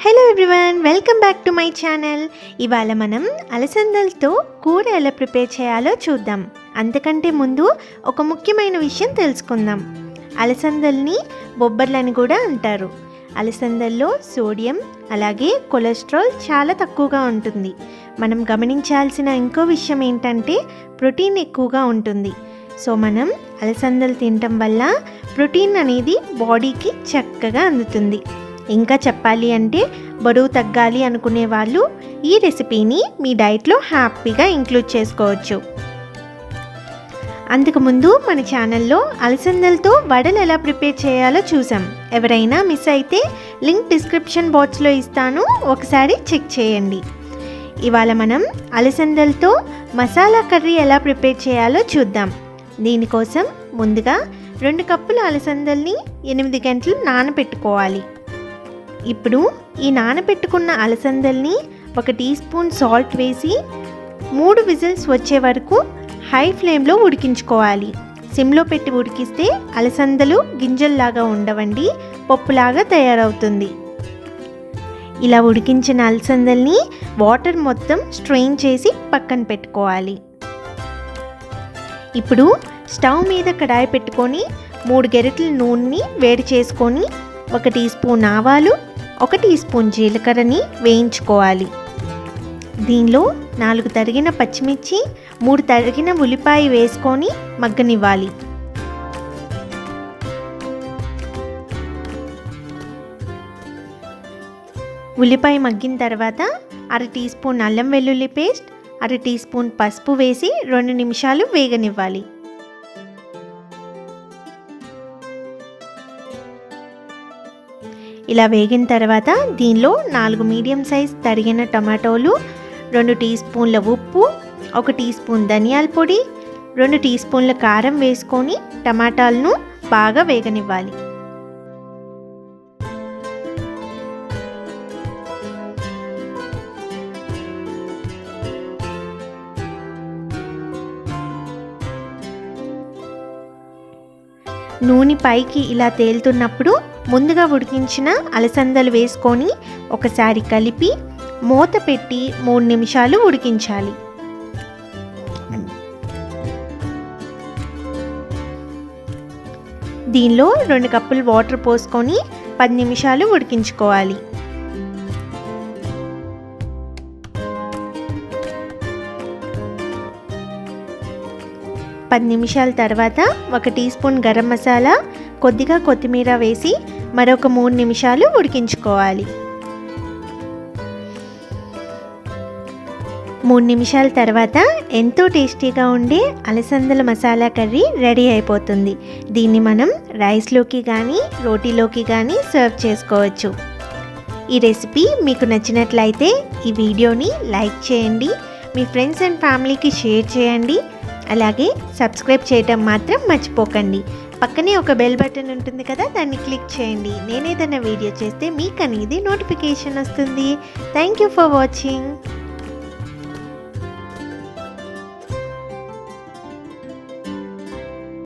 Hello everyone, welcome back to my channel. ఇవాళ మనం అలసందలతో కూర ఎలా ప్రిపేర్ చేయాలో చూద్దాం. అంతకంటే ముందు ఒక ముఖ్యమైన విషయం తెలుసుకుందాం. అలసందల్ని బొబ్బర్లని కూడా అంటారు. అలసందల్లో సోడియం అలాగే కొలెస్ట్రాల్ చాలా తక్కువగా ఉంటుంది. మనం గమనించాల్సిన ఇంకో విషయం ఏంటంటే ప్రోటీన్ ఎక్కువగా ఉంటుంది. సో మనం అలసందలు తినటం వల్ల ప్రోటీన్ అనేది బాడీకి చక్కగా అందుతుంది. ఇంకా చెప్పాలి అంటే బరువు తగ్గాలి అనుకునే వాళ్ళు ఈ రెసిపీని మీ డైట్లో హ్యాపీగా ఇంక్లూడ్ చేసుకోవచ్చు. అంతకుముందు మన ఛానల్లో అలసందలతో వడలు ఎలా ప్రిపేర్ చేయాలో చూసాం. ఎవరైనా మిస్ అయితే లింక్ డిస్క్రిప్షన్ బాక్స్లో ఇస్తాను, ఒకసారి చెక్ చేయండి. ఇవాళ మనం అలసందలతో మసాలా కర్రీ ఎలా ప్రిపేర్ చేయాలో చూద్దాం. దీనికోసం ముందుగా 2 కప్పుల అలసందల్ని 8 గంటలు నానబెట్టుకోవాలి. ఇప్పుడు ఈ నానబెట్టుకున్న అలసందల్ని 1 టీ స్పూన్ సాల్ట్ వేసి 3 విజిల్స్ వచ్చే వరకు హై ఫ్లేమ్లో ఉడికించుకోవాలి. సిమ్లో పెట్టి ఉడికిస్తే అలసందలు గింజల్లాగా ఉండవండి, పప్పులాగా తయారవుతుంది. ఇలా ఉడికించిన అలసందల్ని వాటర్ మొత్తం స్ట్రెయిన్ చేసి పక్కన పెట్టుకోవాలి. ఇప్పుడు స్టవ్ మీద కడాయి పెట్టుకొని 3 గరిటెల నూనెని వేడి చేసుకొని 1 టీ స్పూన్ ఆవాలు 1 టీ స్పూన్ జీలకర్రని వేయించుకోవాలి. దీనిలో 4 తరిగిన పచ్చిమిర్చి 3 తరిగిన ఉల్లిపాయ వేసుకొని మగ్గనివ్వాలి. ఉల్లిపాయ మగ్గిన తర్వాత 1/2 టీ స్పూన్ అల్లం వెల్లుల్లి పేస్ట్ 1/2 టీ స్పూన్ పసుపు వేసి 2 నిమిషాలు వేగనివ్వాలి. ఇలా వేగిన తర్వాత దీనిలో 4 మీడియం సైజ్ తరిగిన టమాటోలు, 2 టీ స్పూన్ల ఉప్పు, 1 టీ స్పూన్ ధనియాల పొడి, 2 టీ స్పూన్ల కారం వేసుకొని టమాటాలను బాగా వేగనివ్వాలి. నూనె పైకి ఇలా తేలుతున్నప్పుడు ముందుగా ఉడికించిన అలసందలు వేసుకొని ఒకసారి కలిపి మూత పెట్టి 3 నిమిషాలు ఉడికించాలి. దీనిలో 2 కప్పులు వాటర్ పోసుకొని 10 నిమిషాలు ఉడికించుకోవాలి. పది నిమిషాల తర్వాత 1 టీ స్పూన్ గరం మసాలా, కొద్దిగా కొత్తిమీర వేసి మరొక 3 నిమిషాలు ఉడికించుకోవాలి. 3 నిమిషాల తర్వాత ఎంతో టేస్టీగా ఉండే అలసందల మసాలా కర్రీ రెడీ అయిపోతుంది. దీన్ని మనం రైస్లోకి కానీ రోటీలోకి కానీ సర్వ్ చేసుకోవచ్చు. ఈ రెసిపీ మీకు నచ్చినట్లయితే ఈ వీడియోని లైక్ చేయండి, మీ ఫ్రెండ్స్ అండ్ ఫ్యామిలీకి షేర్ చేయండి. అలాగే సబ్స్క్రైబ్ చేయటం మాత్రం మర్చిపోకండి. పక్కనే ఒక బెల్ బటన్ ఉంటుంది కదా, దాన్ని క్లిక్ చేయండి. నేను ఏదైనా వీడియో చేస్తే మీకు అనేది నోటిఫికేషన్ వస్తుంది. Thank you for watching.